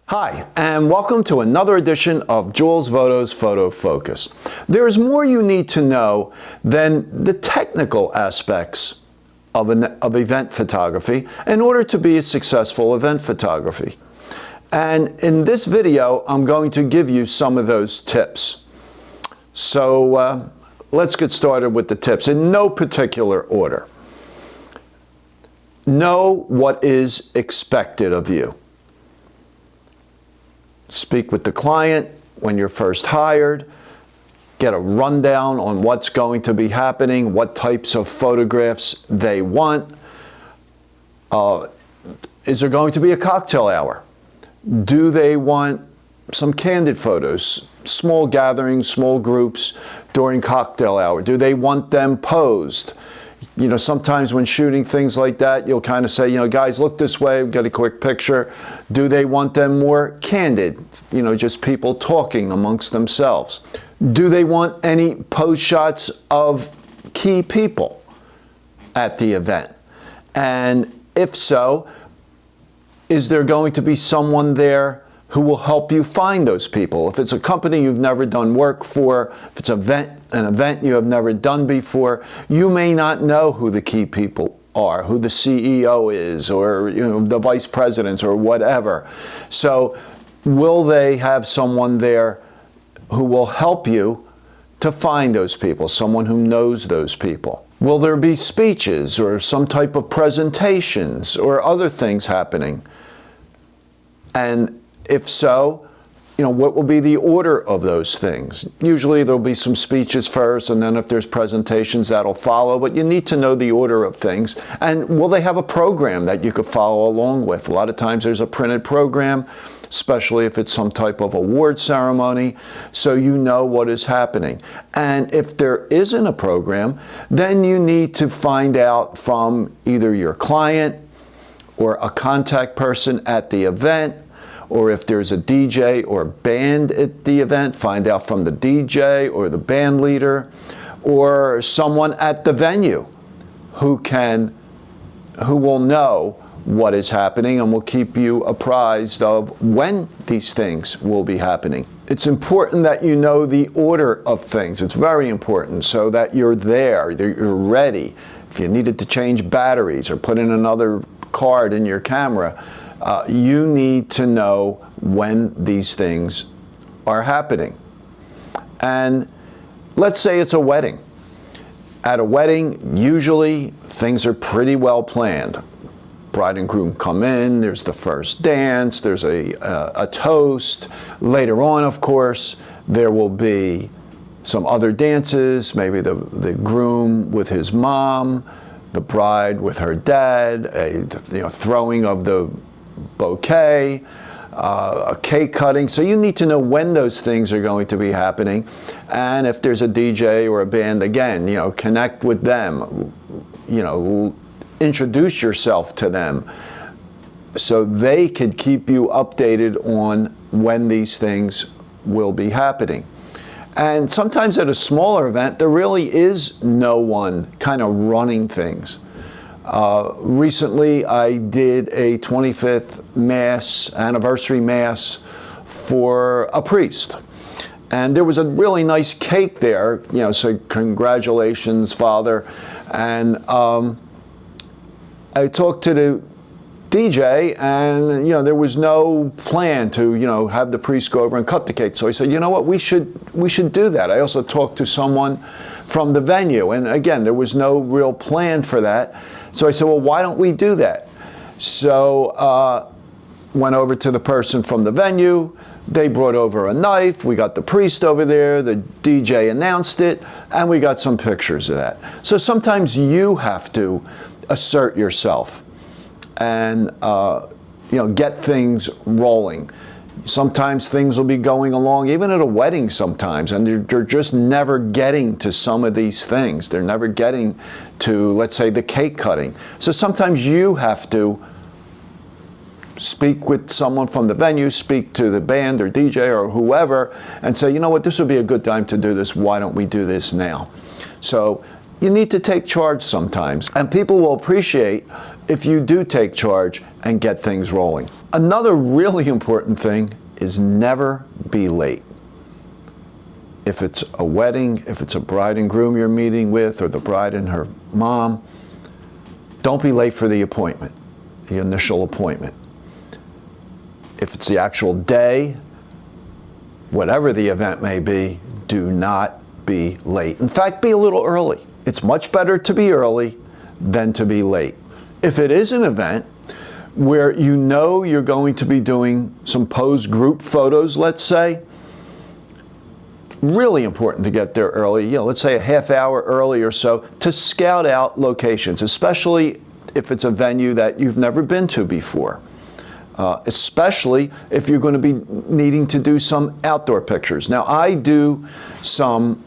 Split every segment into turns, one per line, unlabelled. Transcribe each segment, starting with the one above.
Hi, and welcome to another edition of Jules Voto's Photo Focus. There is more you need to know than the technical aspects of event photography in order to be a successful event photography. And in this video, I'm going to give you some of those tips. So let's get started with the tips in no particular order. Know what is expected of you. Speak with the client when you're first hired, get a rundown on what's going to be happening, what types of photographs they want. Is there going to be a cocktail hour? Do they want some candid photos, small gatherings, small groups during cocktail hour? Do they want them posed? You know, sometimes when shooting things like that, you'll kind of say, you know, guys, look this way, get a quick picture. Do they want them more candid? You know, just people talking amongst themselves. Do they want any pose shots of key people at the event? And if so, is there going to be someone there who will help you find those people? If it's a company you've never done work for, if it's an event you have never done before, you may not know who the key people are, who the CEO is, or the vice presidents or whatever. So will they have someone there who will help you to find those people, someone who knows those people? Will there be speeches or some type of presentations or other things happening? And if so, what will be the order of those things? Usually there'll be some speeches first, and then if there's presentations, that'll follow, but you need to know the order of things. And will they have a program that you could follow along with? A lot of times there's a printed program, especially if it's some type of award ceremony, so you know what is happening. And if there isn't a program, then you need to find out from either your client or a contact person at the event, or if there's a DJ or band at the event, find out from the DJ or the band leader, or someone at the venue who will know what is happening and will keep you apprised of when these things will be happening. It's important that you know the order of things. It's very important, so that you're there, that you're ready. If you needed to change batteries or put in another card in your camera, you need to know when these things are happening. And let's say it's a wedding. At a wedding, usually things are pretty well planned. Bride and groom come in, there's the first dance, there's a toast. Later on, of course, there will be some other dances, maybe the groom with his mom, the bride with her dad, a throwing of the bouquet, a cake cutting. So you need to know when those things are going to be happening. And if there's a DJ or a band, again, connect with them, introduce yourself to them so they could keep you updated on when these things will be happening. And sometimes at a smaller event, there really is no one kind of running things. Recently, I did a 25th anniversary mass for a priest. And there was a really nice cake there, so congratulations, Father. And I talked to the DJ, and there was no plan to have the priest go over and cut the cake. So I said, you know what, we should do that. I also talked to someone from the venue, and again, there was no real plan for that. So I said, well, why don't we do that? So went over to the person from the venue. They brought over a knife. We got the priest over there. The DJ announced it, and we got some pictures of that. So sometimes you have to assert yourself and get things rolling. Sometimes things will be going along, even at a wedding sometimes, and they're just never getting to some of these things. They're never getting to, let's say, the cake cutting. So sometimes you have to speak with someone from the venue, speak to the band or DJ or whoever, and say, you know what, this would be a good time to do this. Why don't we do this now? So you need to take charge sometimes, and people will appreciate if you do take charge and get things rolling. Another really important thing is never be late. If it's a wedding, if it's a bride and groom you're meeting with, or the bride and her mom, don't be late for the appointment, the initial appointment. If it's the actual day, whatever the event may be, do not be late. In fact, be a little early. It's much better to be early than to be late. If it is an event where you know you're going to be doing some posed group photos, let's say, really important to get there early, let's say a half hour early or so, to scout out locations, especially if it's a venue that you've never been to before. Especially if you're going to be needing to do some outdoor pictures. Now, I do some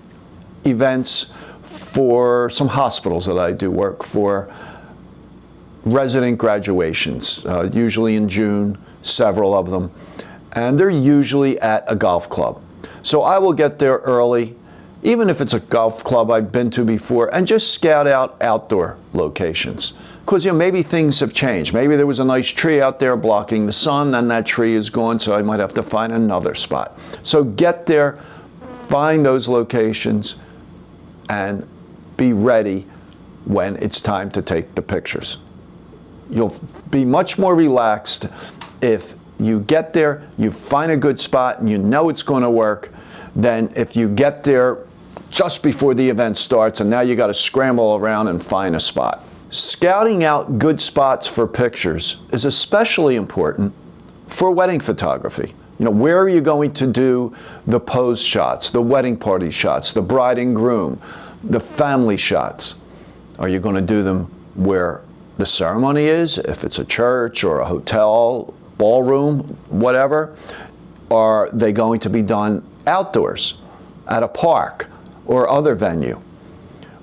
events for some hospitals that I do work for, resident graduations, usually in June, several of them, and they're usually at a golf club. So I will get there early, even if it's a golf club I've been to before, and just scout out outdoor locations. Because maybe things have changed. Maybe there was a nice tree out there blocking the sun, and that tree is gone, so I might have to find another spot. So get there, find those locations, and be ready when it's time to take the pictures. You'll be much more relaxed if you get there, you find a good spot, and you know it's going to work, than if you get there just before the event starts, and now you got to scramble around and find a spot. Scouting out good spots for pictures is especially important for wedding photography. Where are you going to do the pose shots, the wedding party shots, the bride and groom, the family shots? Are you going to do them where the ceremony is, if it's a church or a hotel, ballroom, whatever? Are they going to be done outdoors, at a park or other venue?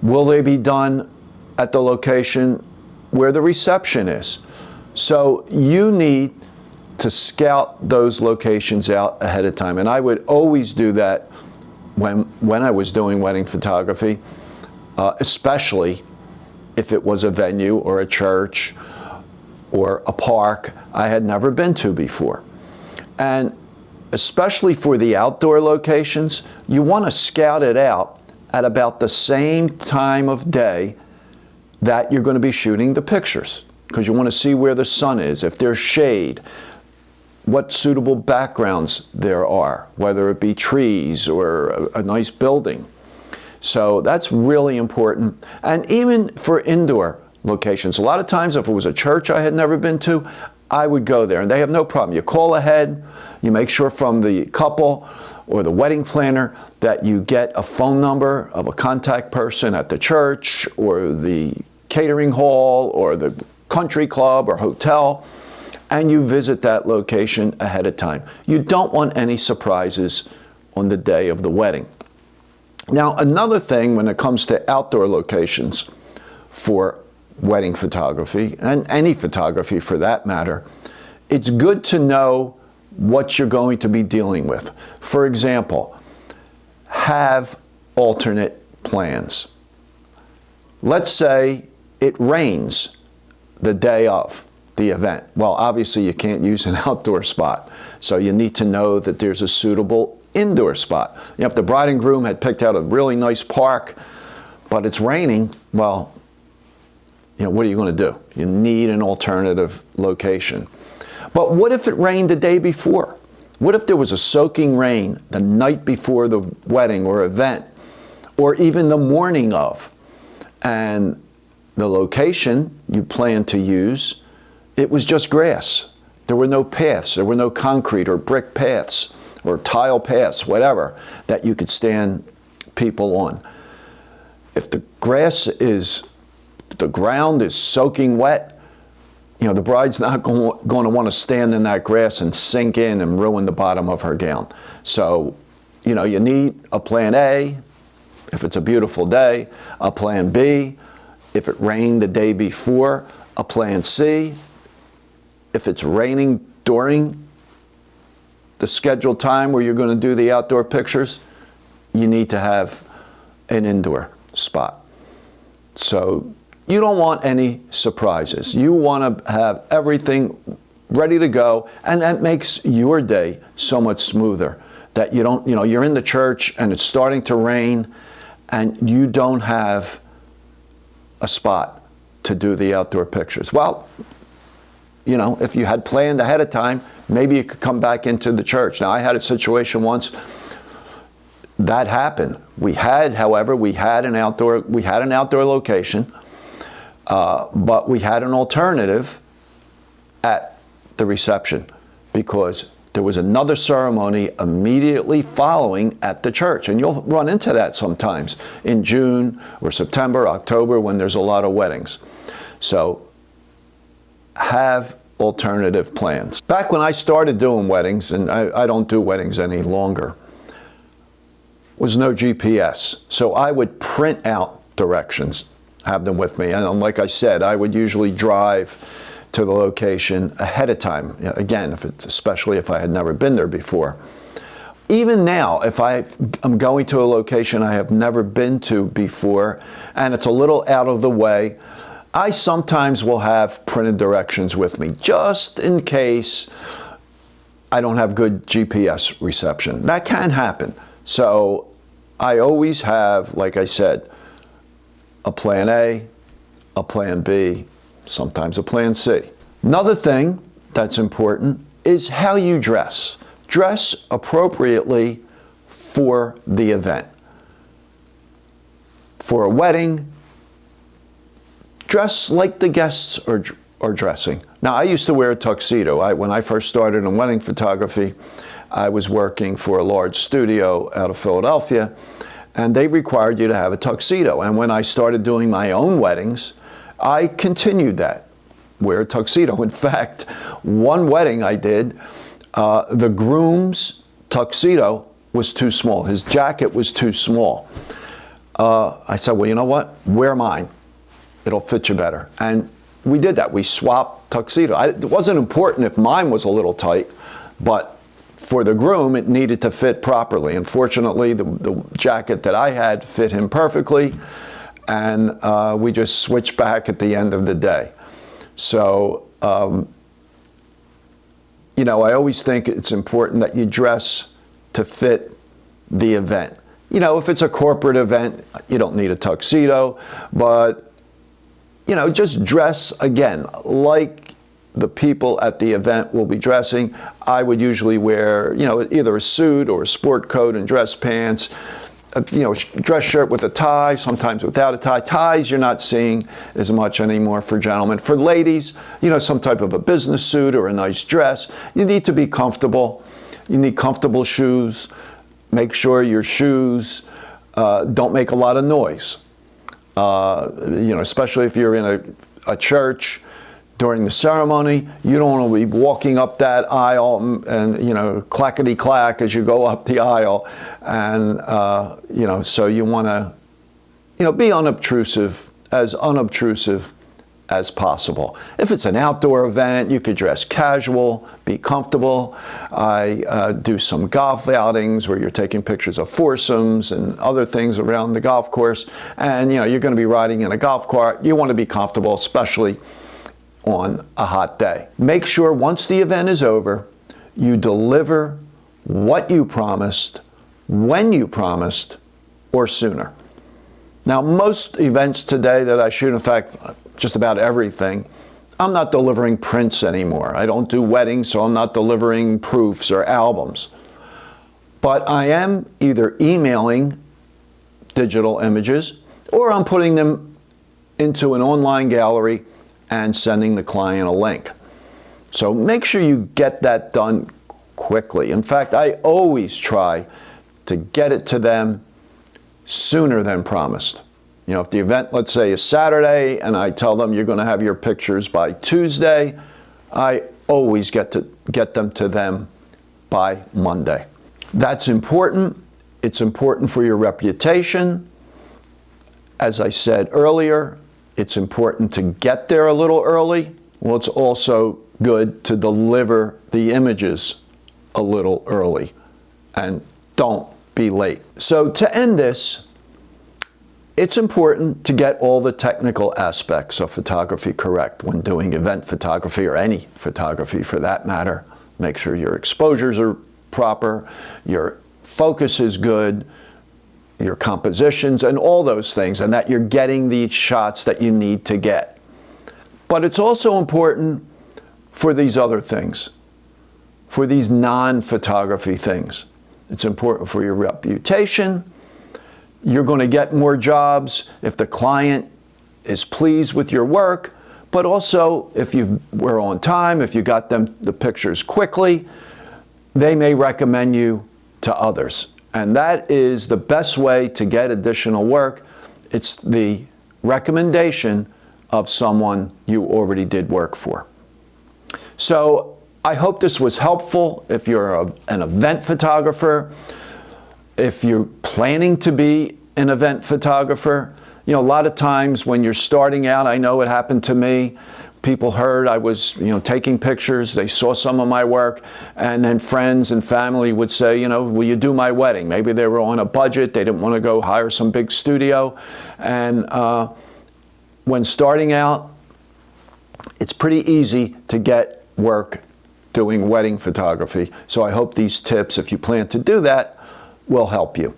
Will they be done at the location where the reception is? So you need to scout those locations out ahead of time. And I would always do that when I was doing wedding photography, especially if it was a venue or a church or a park I had never been to before. And especially for the outdoor locations, you want to scout it out at about the same time of day that you're going to be shooting the pictures, because you want to see where the sun is, if there's shade, what suitable backgrounds there are, whether it be trees or a nice building. So that's really important. And even for indoor locations, a lot of times if it was a church I had never been to, I would go there, and they have no problem. You call ahead, you make sure from the couple or the wedding planner that you get a phone number of a contact person at the church or the catering hall or the country club or hotel, and you visit that location ahead of time. You don't want any surprises on the day of the wedding. Now, another thing when it comes to outdoor locations for wedding photography, and any photography for that matter, it's good to know what you're going to be dealing with. For example, have alternate plans. Let's say it rains the day of the event. Well, obviously you can't use an outdoor spot, so you need to know that there's a suitable indoor spot. If the bride and groom had picked out a really nice park, but it's raining, well, what are you going to do? You need an alternative location. But what if it rained the day before? What if there was a soaking rain the night before the wedding or event, or even the morning of, and the location you plan to use, it was just grass. There were no paths, there were no concrete or brick paths or tile paths, whatever, that you could stand people on. If the ground is soaking wet, the bride's not going to want to stand in that grass and sink in and ruin the bottom of her gown. So, you need a plan A if it's a beautiful day, a plan B if it rained the day before, a plan C if it's raining during the scheduled time where you're going to do the outdoor pictures. You need to have an indoor spot. So You don't want any surprises. You want to have everything ready to go, and that makes your day so much smoother. That you don't, you're in the church and it's starting to rain and you don't have a spot to do the outdoor pictures. Well, if you had planned ahead of time, maybe you could come back into the church. Now, I had a situation once that happened. We had an outdoor location, but we had an alternative at the reception because there was another ceremony immediately following at the church. And you'll run into that sometimes in June or September, October, when there's a lot of weddings. So have alternative plans. Back when I started doing weddings, and I don't do weddings any longer, was no GPS. So I would print out directions, have them with me. And like I said, I would usually drive to the location ahead of time. Again, especially if I had never been there before. Even now, if I'm going to a location I have never been to before, and it's a little out of the way, I sometimes will have printed directions with me, just in case I don't have good GPS reception. That can happen. So I always have, like I said, a plan A, a plan B, sometimes a plan C. Another thing that's important is how you dress. Dress appropriately for the event. For a wedding, dress like the guests are dressing. Now, I used to wear a tuxedo. When I first started in wedding photography, I was working for a large studio out of Philadelphia, and they required you to have a tuxedo. And when I started doing my own weddings, I continued that, wear a tuxedo. In fact, one wedding I did, the groom's tuxedo was too small. His jacket was too small. I said, well, you know what? Wear mine. It'll fit you better. And we did that. We swapped tuxedo. It wasn't important if mine was a little tight, but for the groom, it needed to fit properly. Unfortunately, the jacket that I had fit him perfectly, and we just switched back at the end of the day. So, I always think it's important that you dress to fit the event. If it's a corporate event, you don't need a tuxedo, but, just dress, again, like the people at the event will be dressing. I would usually wear, either a suit or a sport coat and dress pants, dress shirt with a tie, sometimes without a tie. Ties you're not seeing as much anymore for gentlemen. For ladies, some type of a business suit or a nice dress. You need to be comfortable. You need comfortable shoes. Make sure your shoes don't make a lot of noise. Especially if you're in a church during the ceremony, you don't want to be walking up that aisle and clackety clack as you go up the aisle, and so you want to be unobtrusive as possible. If it's an outdoor event, you could dress casual, be comfortable. I do some golf outings where you're taking pictures of foursomes and other things around the golf course, and you're going to be riding in a golf cart. You want to be comfortable, especially on a hot day. Make sure once the event is over, you deliver what you promised, when you promised, or sooner. Now, most events today that I shoot, in fact, just about everything, I'm not delivering prints anymore. I don't do weddings, so I'm not delivering proofs or albums. But I am either emailing digital images or I'm putting them into an online gallery and sending the client a link. So make sure you get that done quickly. In fact, I always try to get it to them sooner than promised. If the event, let's say, is Saturday and I tell them you're going to have your pictures by Tuesday, I always get them to them by Monday. That's important. It's important for your reputation. As I said earlier, it's important to get there a little early. Well, it's also good to deliver the images a little early, and don't be late. So to end this, It's important to get all the technical aspects of photography correct when doing event photography, or any photography for that matter. Make sure your exposures are proper, your focus is good, your compositions, and all those things, and that you're getting the shots that you need to get. But it's also important for these other things, for these non-photography things. It's important for your reputation. You're going to get more jobs if the client is pleased with your work, but also if you were on time, if you got them the pictures quickly, they may recommend you to others. And that is the best way to get additional work. It's the recommendation of someone you already did work for. So I hope this was helpful if you're an event photographer, if you're planning to be an event photographer. You know, a lot of times when you're starting out, I know it happened to me, people heard I was, taking pictures, they saw some of my work, and then friends and family would say, will you do my wedding? Maybe they were on a budget, they didn't want to go hire some big studio. And when starting out, it's pretty easy to get work doing wedding photography. So I hope these tips, if you plan to do that, will help you.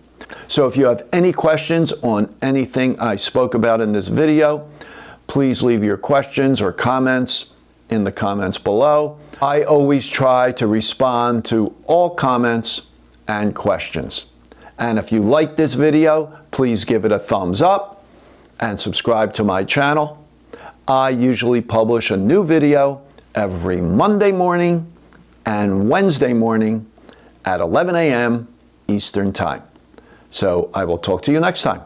So if you have any questions on anything I spoke about in this video, please leave your questions or comments in the comments below. I always try to respond to all comments and questions. And if you like this video, please give it a thumbs up and subscribe to my channel. I usually publish a new video every Monday morning and Wednesday morning at 11 a.m. Eastern Time. So I will talk to you next time.